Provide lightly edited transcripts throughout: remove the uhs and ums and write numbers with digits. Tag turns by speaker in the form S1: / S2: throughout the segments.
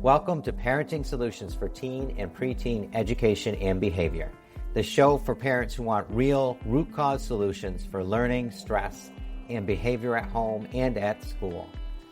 S1: Welcome to Parenting Solutions for Teen and Preteen Education and Behavior, the show for parents who want real root cause solutions for learning, stress, and behavior at home and at school.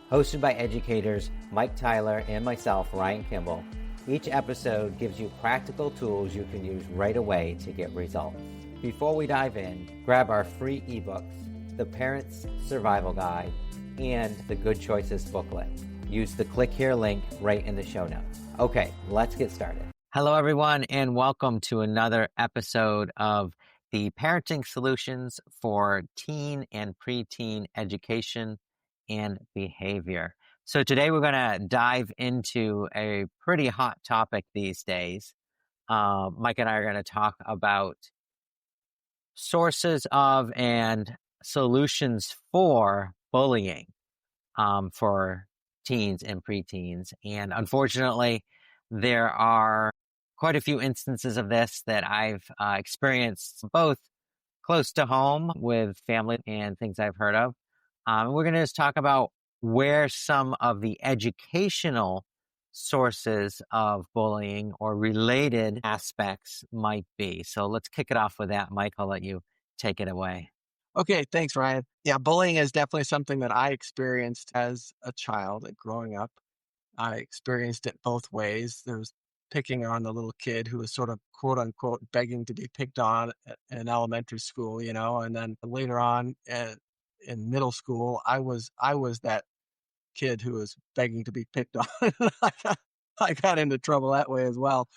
S1: Hosted by educators Mike Tyler and myself, Ryan Kimball, each episode gives you practical tools you can use right away to get results. Before we dive in, grab our free ebooks, the Parent's Survival Guide, and the Good Choices booklet. Use the click here link right in the show notes. Okay, let's get started. Hello, everyone, and welcome to another episode of the Parenting Solutions for Teen and Preteen Education and Behavior. So today we're going to dive into a pretty hot topic these days. Mike and I are going to talk about sources of and solutions for bullying for teens and preteens. And unfortunately, there are quite a few instances of this that I've experienced both close to home with family and things I've heard of. We're going to just talk about where some of the educational sources of bullying or related aspects might be. So let's kick it off with that. Mike, I'll let you take it away.
S2: Okay, thanks, Ryan. Yeah, bullying is definitely something that I experienced as a child growing up. I experienced it both ways. There was picking on the little kid who was sort of quote unquote begging to be picked on in elementary school, and then later on in middle school, I was that kid who was begging to be picked on. I got into trouble that way as well.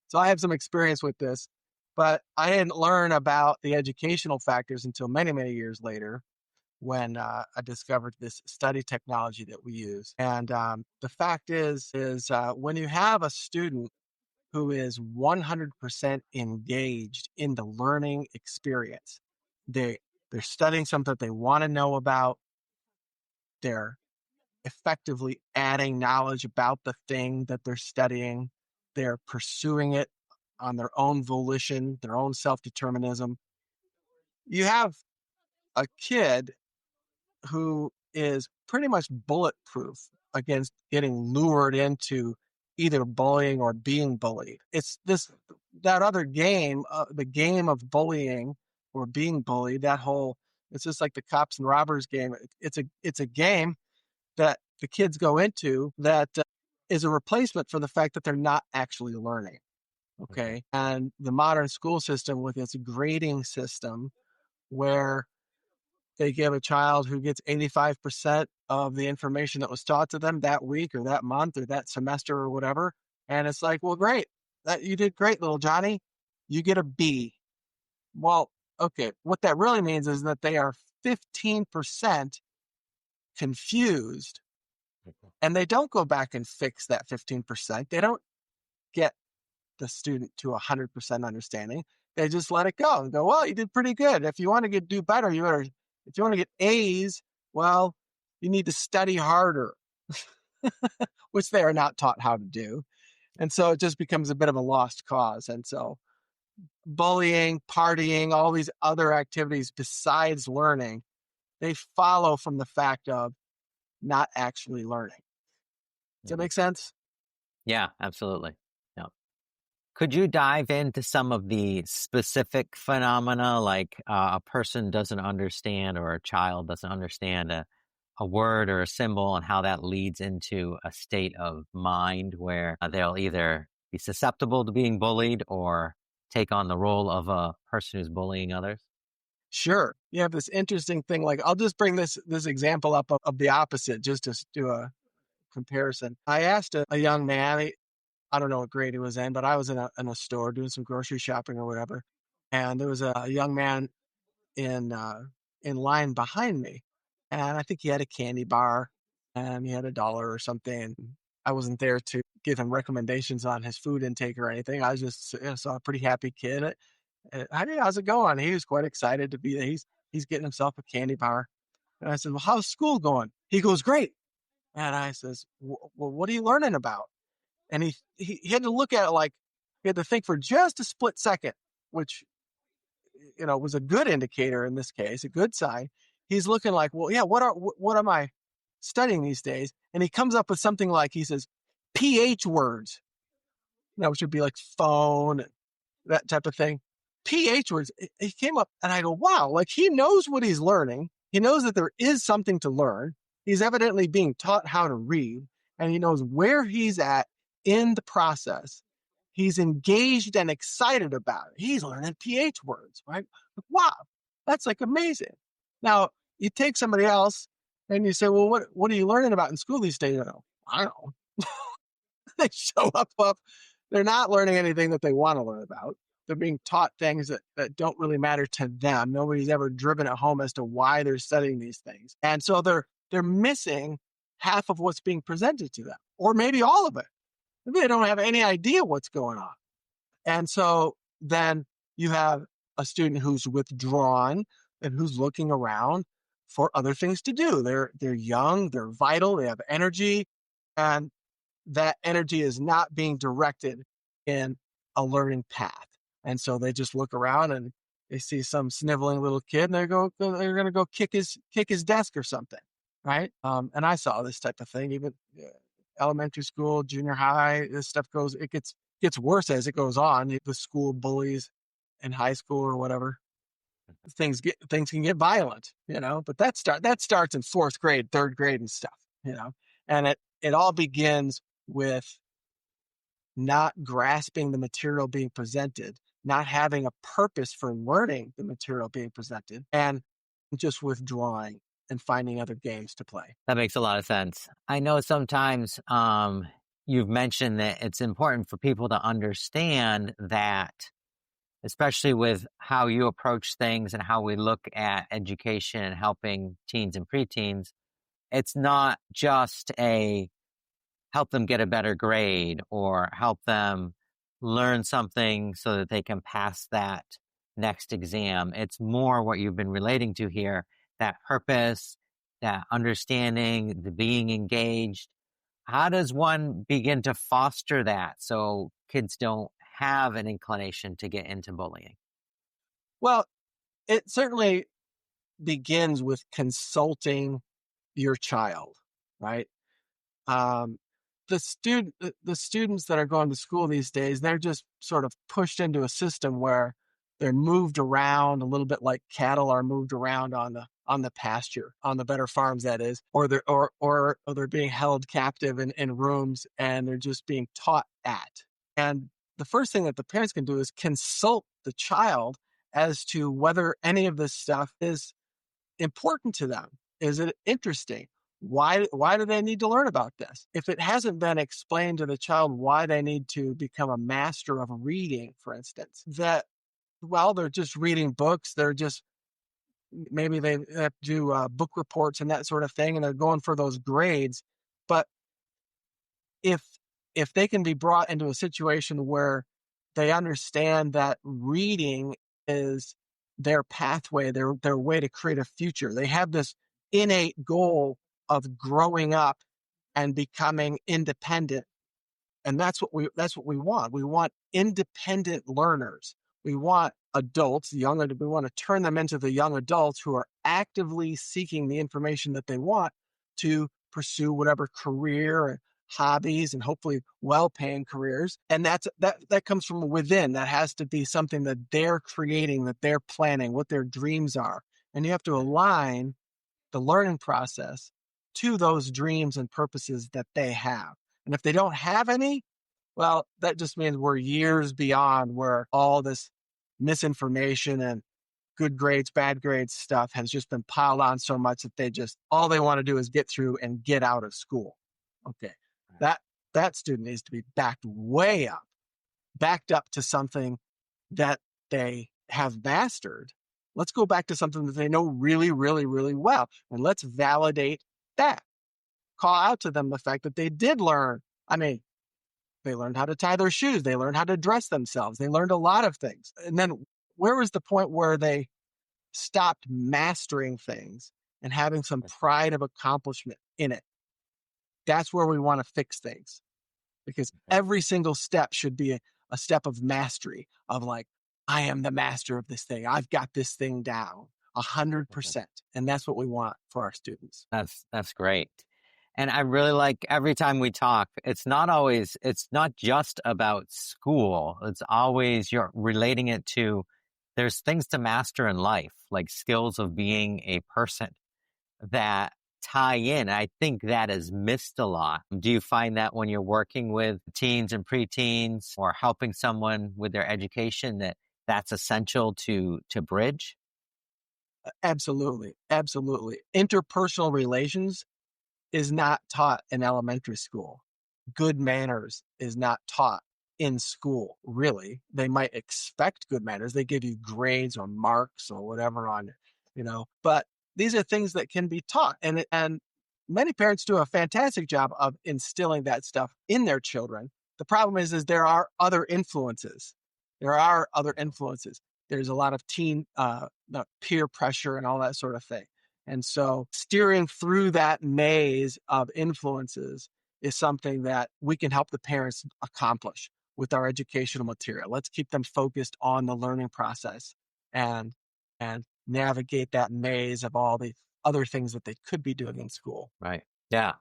S2: So I have some experience with this. But I didn't learn about the educational factors until many, many years later when I discovered this study technology that we use. And the fact is when you have a student who is 100% engaged in the learning experience, they're studying something that they want to know about, they're effectively adding knowledge about the thing that they're studying, they're pursuing it on their own volition, their own self-determinism. You have a kid who is pretty much bulletproof against getting lured into either bullying or being bullied. It's that other game, the game of bullying or being bullied, it's just like the cops and robbers game. It's a game that the kids go into that is a replacement for the fact that they're not actually learning. Okay. And the modern school system with its grading system where they give a child who gets 85% of the information that was taught to them that week or that month or that semester or whatever. And it's like, well, great. You did great, little Johnny. You get a B. Well, okay. What that really means is that they are 15% confused and they don't go back and fix that 15%. They don't get the student to 100% understanding. They just let it go and go, well, you did pretty good. If you want to do better, if you want to get A's, well, you need to study harder, which they are not taught how to do. And so it just becomes a bit of a lost cause. And so bullying, partying, all these other activities besides learning, they follow from the fact of not actually learning. Does that make sense?
S1: Yeah, absolutely. Could you dive into some of the specific phenomena, like a person doesn't understand or a child doesn't understand a word or a symbol and how that leads into a state of mind where they'll either be susceptible to being bullied or take on the role of a person who's bullying others?
S2: Sure. You have this interesting thing. Like, I'll just bring this example up of the opposite just to do a comparison. I asked a young man, I don't know what grade he was in, but I was in a store doing some grocery shopping or whatever. And there was a young man in line behind me. And I think he had a candy bar and he had $1 or something. I wasn't there to give him recommendations on his food intake or anything. I was just saw a pretty happy kid. How's it going? He was quite excited to be there. He's getting himself a candy bar. And I said, well, how's school going? He goes, great. And I says, well, what are you learning about? And he had to look at it like he had to think for just a split second, which, was a good indicator in this case, a good sign. He's looking like, well, yeah, what am I studying these days? And he comes up with something like, he says, PH words, which would be like phone, that type of thing. PH words, he came up and I go, wow, like he knows what he's learning. He knows that there is something to learn. He's evidently being taught how to read, and he knows where he's at in the process. He's engaged and excited about it. He's learning PH words, right? Wow, that's like amazing. Now, you take somebody else and you say, well, what are you learning about in school these days? I don't know. They show up, they're not learning anything that they want to learn about. They're being taught things that don't really matter to them. Nobody's ever driven it home as to why they're studying these things. And so they're missing half of what's being presented to them, or maybe all of it. Maybe they don't have any idea what's going on. And so then you have a student who's withdrawn and who's looking around for other things to do. They're young, they're vital, they have energy, and that energy is not being directed in a learning path. And so they just look around and they see some sniveling little kid and they're going to go kick his desk or something. Right. And I saw this type of thing, even elementary school, junior high, this stuff gets worse as it goes on. The school bullies in high school or whatever, things can get violent, but that starts in fourth grade, third grade and stuff, and it all begins with not grasping the material being presented, not having a purpose for learning the material being presented, and just withdrawing and finding other games to play.
S1: That makes a lot of sense. I know sometimes you've mentioned that it's important for people to understand that, especially with how you approach things and how we look at education and helping teens and preteens, it's not just a help them get a better grade or help them learn something so that they can pass that next exam. It's more what you've been relating to here, that purpose, that understanding, the being engaged. How does one begin to foster that so kids don't have an inclination to get into bullying?
S2: Well, it certainly begins with consulting your child, right? The students that are going to school these days, they're just sort of pushed into a system where they're moved around a little bit like cattle are moved around on the pasture, on the better farms, that is, or they're being held captive in rooms and they're just being taught at. And the first thing that the parents can do is consult the child as to whether any of this stuff is important to them. Is it interesting? Why do they need to learn about this? If it hasn't been explained to the child why they need to become a master of reading, for instance, that, well, they're just reading books, maybe they have to do book reports and that sort of thing, and they're going for those grades. But if they can be brought into a situation where they understand that reading is their pathway, their way to create a future, they have this innate goal of growing up and becoming independent. And that's what we want. We want independent learners. We want adults, we want to turn them into the young adults who are actively seeking the information that they want to pursue whatever career and hobbies and hopefully well-paying careers. And that comes from within. That has to be something that they're creating, that they're planning, what their dreams are. And you have to align the learning process to those dreams and purposes that they have. And if they don't have any, well, that just means we're years beyond where all this misinformation and good grades, bad grades stuff has just been piled on so much that all they want to do is get through and get out of school. Okay. That student needs to be backed up to something that they have mastered. Let's go back to something that they know really, really, really well. And let's validate that. Call out to them the fact that they did learn. I mean, they learned how to tie their shoes. They learned how to dress themselves. They learned a lot of things. And then where was the point where they stopped mastering things and having some pride of accomplishment in it? That's where we want to fix things, because every single step should be a step of mastery, of like, I am the master of this thing. I've got this thing down 100%. And that's what we want for our students.
S1: That's great. And I really like every time we talk, it's not just about school. It's always you're relating it to there's things to master in life, like skills of being a person that tie in. I think that is missed a lot. Do you find that when you're working with teens and preteens or helping someone with their education that that's essential to bridge?
S2: Absolutely. Absolutely. Interpersonal relations is not taught in elementary school. Good manners is not taught in school, really. They might expect good manners. They give you grades or marks or whatever on, but these are things that can be taught. And many parents do a fantastic job of instilling that stuff in their children. The problem is there are other influences. There are other influences. There's a lot of teen peer pressure and all that sort of thing. And so steering through that maze of influences is something that we can help the parents accomplish with our educational material. Let's keep them focused on the learning process and navigate that maze of all the other things that they could be doing in school.
S1: Right. Yeah.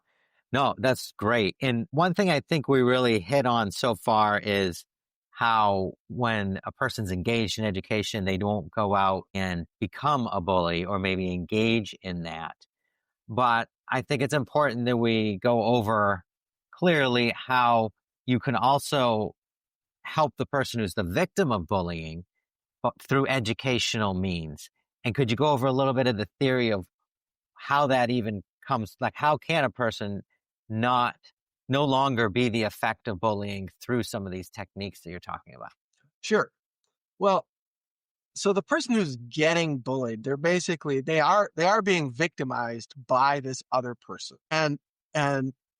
S1: No, that's great. And one thing I think we really hit on so far is how when a person's engaged in education, they don't go out and become a bully or maybe engage in that. But I think it's important that we go over clearly how you can also help the person who's the victim of bullying but through educational means. And could you go over a little bit of the theory of how that even comes, like how can a person no longer be the effect of bullying through some of these techniques that you're talking about?
S2: Sure. Well, so the person who's getting bullied, they are being victimized by this other person. And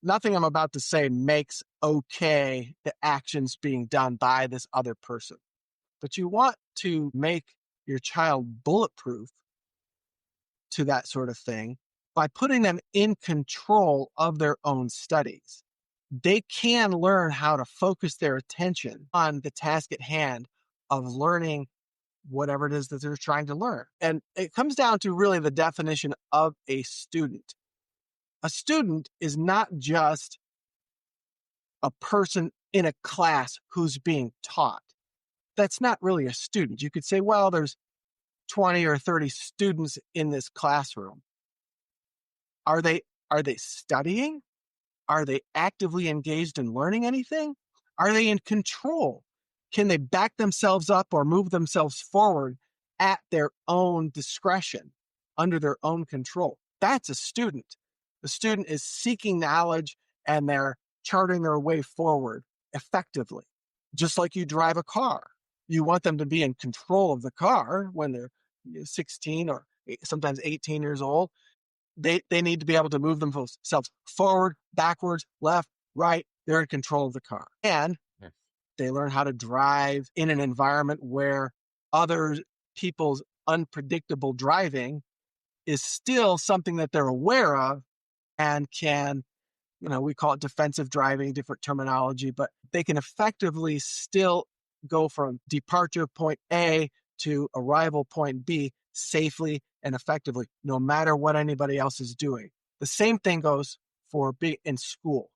S2: nothing I'm about to say makes okay the actions being done by this other person. But you want to make your child bulletproof to that sort of thing by putting them in control of their own studies. They can learn how to focus their attention on the task at hand of learning whatever it is that they're trying to learn. And it comes down to really the definition of a student. A student is not just a person in a class who's being taught. That's not really a student. You could say, well, there's 20 or 30 students in this classroom. Are they studying? Are they actively engaged in learning anything? Are they in control? Can they back themselves up or move themselves forward at their own discretion, under their own control? That's a student. The student is seeking knowledge and they're charting their way forward effectively. Just like you drive a car. You want them to be in control of the car when they're 16 or sometimes 18 years old. They need to be able to move themselves forward, backwards, left, right. They're in control of the car. And they learn how to drive in an environment where other people's unpredictable driving is still something that they're aware of and can, we call it defensive driving, different terminology, but they can effectively still go from departure point A to arrival point B safely and effectively, no matter what anybody else is doing. The same thing goes for being in school.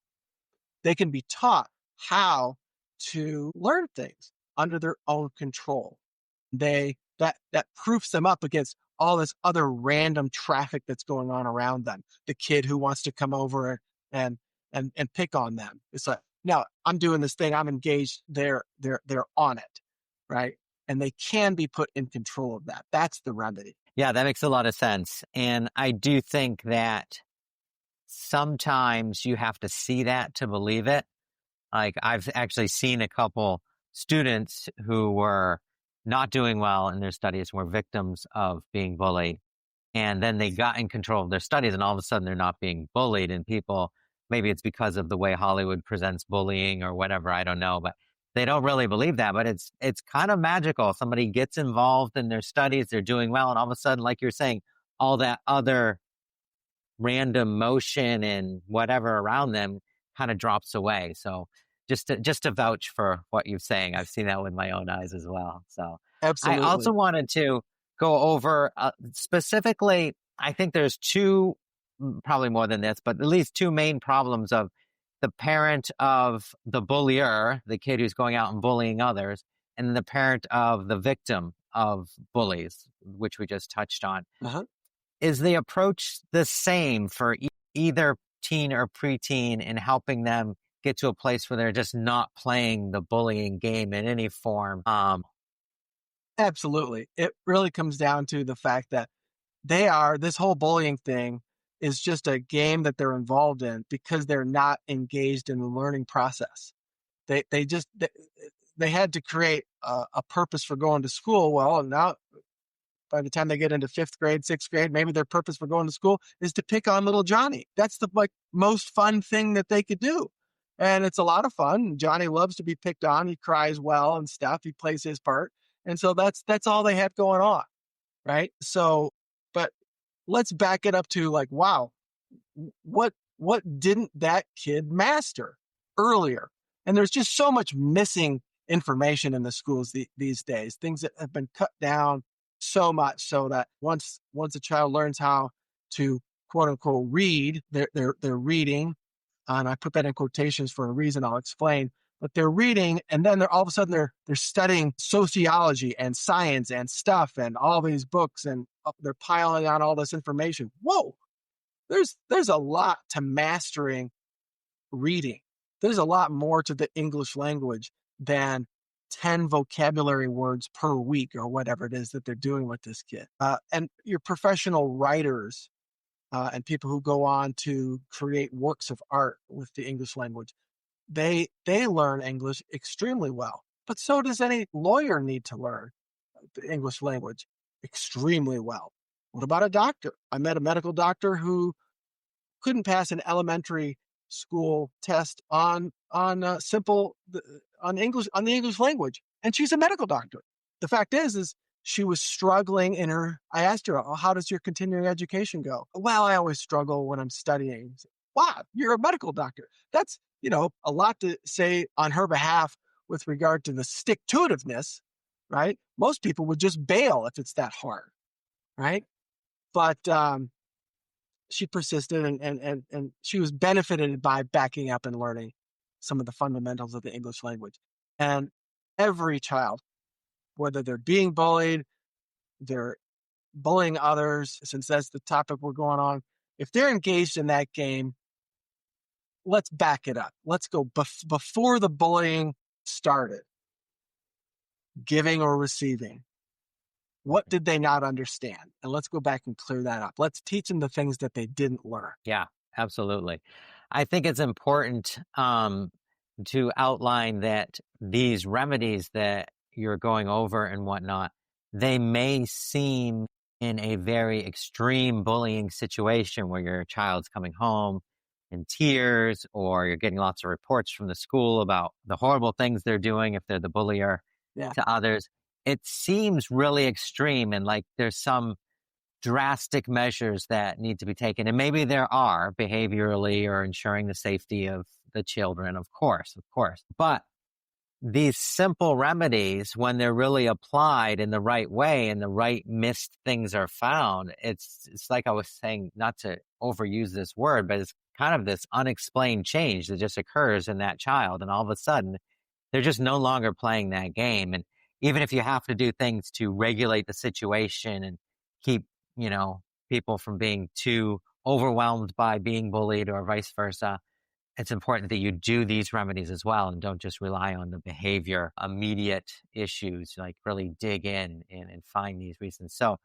S2: They can be taught how to learn things under their own control. That proofs them up against all this other random traffic that's going on around them. The kid who wants to come over and pick on them. It's like, no, I'm doing this thing. I'm engaged. They're on it, right? And they can be put in control of that. That's the remedy.
S1: Yeah, that makes a lot of sense. And I do think that sometimes you have to see that to believe it. Like I've actually seen a couple students who were not doing well in their studies, were victims of being bullied. And then they got in control of their studies and all of a sudden they're not being bullied. And people, maybe it's because of the way Hollywood presents bullying or whatever, I don't know, but they don't really believe that. But it's kind of magical. Somebody gets involved in their studies, they're doing well, and all of a sudden, like you're saying, all that other random motion and whatever around them kind of drops away. So just to vouch for what you're saying, I've seen that with my own eyes as well. So
S2: Absolutely.
S1: I also wanted to go over specifically, I think there's two probably more than this, but at least two main problems of the parent of the bullier, the kid who's going out and bullying others, and the parent of the victim of bullies, which we just touched on.
S2: Uh-huh.
S1: Is the approach the same for either teen or preteen in helping them get to a place where they're just not playing the bullying game in any form?
S2: Absolutely. It really comes down to the fact that this whole bullying thing is just a game that they're involved in because they're not engaged in the learning process. They had to create a purpose for going to school. Well, now by the time they get into 5th grade, 6th grade, maybe their purpose for going to school is to pick on little Johnny. That's the most fun thing that they could do. And it's a lot of fun. Johnny loves to be picked on. He cries well and stuff. He plays his part. And so that's all they have going on. Right. So, but let's back it up to wow, what didn't that kid master earlier? And there's just so much missing information in the schools these days, things that have been cut down so much so that once a child learns how to quote unquote read, they're reading, and I put that in quotations for a reason I'll explain. But they're reading, and then they're all of a sudden they're studying sociology and science and stuff and all these books, and they're piling on all this information. Whoa, there's a lot to mastering reading. There's a lot more to the English language than 10 vocabulary words per week or whatever it is that they're doing with this kid. And your professional writers and people who go on to create works of art with the English language, they learn English extremely well. But so does any lawyer need to learn the English language extremely well. What about a doctor? I met a medical doctor who couldn't pass an elementary school test on the English language, and she's a medical doctor. The fact is she was struggling in her. I asked her, "Oh, how does your continuing education go?" "Well, I always struggle when I'm studying." Wow, you're a medical doctor. That's a lot to say on her behalf with regard to the stick-to-itiveness, right? Most people would just bail if it's that hard, right? But she persisted, and she was benefited by backing up and learning some of the fundamentals of the English language. And every child, whether they're being bullied, they're bullying others, since that's the topic we're going on, if they're engaged in that game, let's back it up. Let's go before the bullying started, giving or receiving. What did they not understand? And let's go back and clear that up. Let's teach them the things that they didn't learn.
S1: Yeah, absolutely. I think it's important to outline that these remedies that you're going over and whatnot, they may seem in a very extreme bullying situation where your child's coming home in tears, or you're getting lots of reports from the school about the horrible things they're doing if they're the bullier to others. It seems really extreme, and like there's some drastic measures that need to be taken. And maybe there are behaviorally or ensuring the safety of the children, of course. But these simple remedies, when they're really applied in the right way and the right missed things are found, it's like I was saying, not to overuse this word, but it's kind of this unexplained change that just occurs in that child. And all of a sudden, they're just no longer playing that game. And even if you have to do things to regulate the situation and keep, people from being too overwhelmed by being bullied or vice versa, it's important that you do these remedies as well and don't just rely on the behavior, immediate issues, like really dig in and find these reasons. So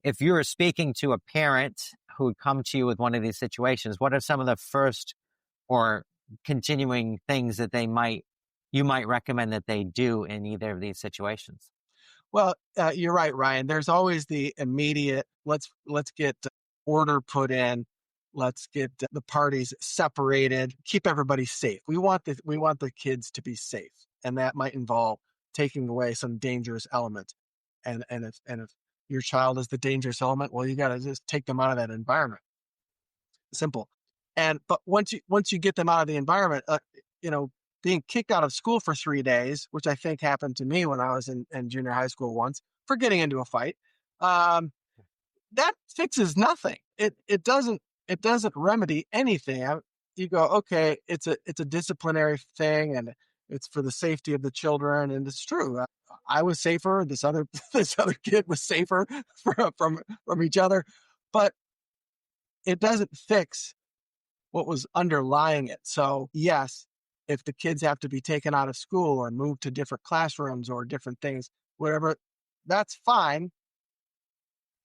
S1: if you're speaking to a parent who would come to you with one of these situations, what are some of the first or continuing things that you might recommend that they do in either of these situations?
S2: Well, you're right, Ryan. There's always the immediate, let's get order put in. Let's get the parties separated, keep everybody safe. We want the kids to be safe. And that might involve taking away some dangerous elements. And if your child is the dangerous element, well, you got to just take them out of that environment. Simple. But once you get them out of the environment, being kicked out of school for 3 days, which I think happened to me when I was in junior high school once for getting into a fight, that fixes nothing. It doesn't it doesn't remedy anything. You go, okay, it's a disciplinary thing, and it's for the safety of the children, and it's true. I was safer. This other this other kid was safer from each other, but it doesn't fix what was underlying it. So yes, if the kids have to be taken out of school or moved to different classrooms or different things, whatever, that's fine.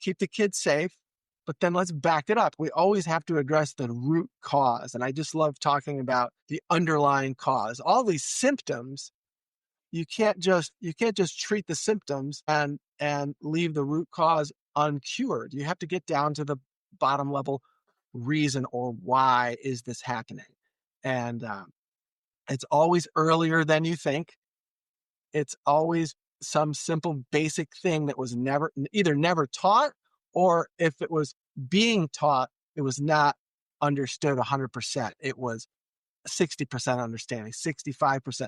S2: Keep the kids safe, but then let's back it up. We always have to address the root cause. And I just love talking about the underlying cause. All these symptoms, you can't just treat the symptoms and leave the root cause uncured. You have to get down to the bottom level reason, or why is this happening? And it's always earlier than you think. It's always some simple basic thing that was either never taught, or if it was being taught, it was not understood 100%. It was 60% understanding, 65%,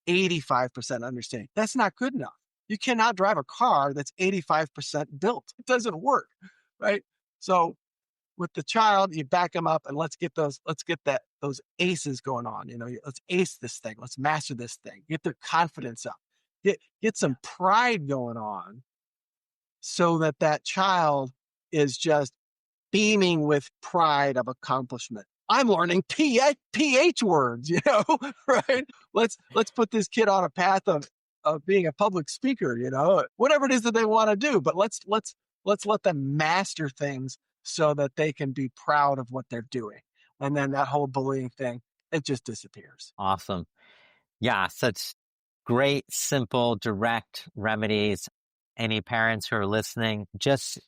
S2: 85% understanding. That's not good enough. You cannot drive a car that's 85% built. It doesn't work, right? So with the child, you back them up and let's get those aces going on. Let's ace this thing. Let's master this thing. Get their confidence up. Get some pride going on, so that child is just beaming with pride of accomplishment. I'm learning PH words, right? Let's put this kid on a path of being a public speaker, whatever it is that they want to do. But let's let them master things so that they can be proud of what they're doing. And then that whole bullying thing, it just disappears.
S1: Awesome. Yeah, such great, simple, direct remedies. Any parents who are listening, just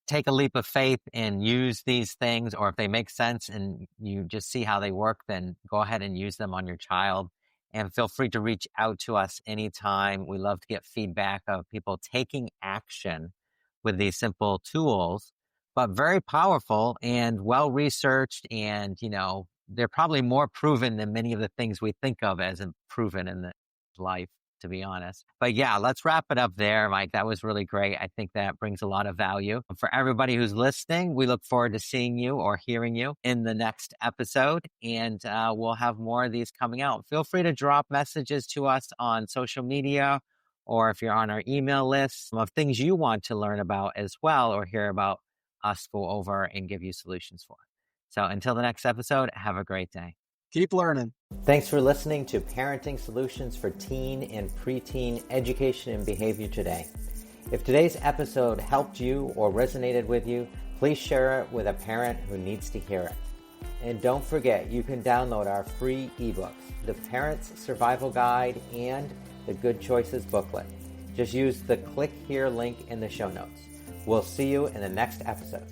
S1: take a leap of faith and use these things, or if they make sense and you just see how they work, then go ahead and use them on your child. And feel free to reach out to us anytime. We love to get feedback of people taking action with these simple tools, but very powerful and well-researched. And, they're probably more proven than many of the things we think of as proven in the life, to be honest. But yeah, let's wrap it up there, Mike. That was really great. I think that brings a lot of value. For everybody who's listening, we look forward to seeing you or hearing you in the next episode. And we'll have more of these coming out. Feel free to drop messages to us on social media, or if you're on our email list, of things you want to learn about as well, or hear about us go over and give you solutions for. So until the next episode, have a great day.
S2: Keep learning.
S1: Thanks for listening to Parenting Solutions for Teen and Preteen Education and Behavior today. If today's episode helped you or resonated with you, please share it with a parent who needs to hear it. And don't forget, you can download our free ebooks, The Parent's Survival Guide and The Good Choices Booklet. Just use the click here link in the show notes. We'll see you in the next episode.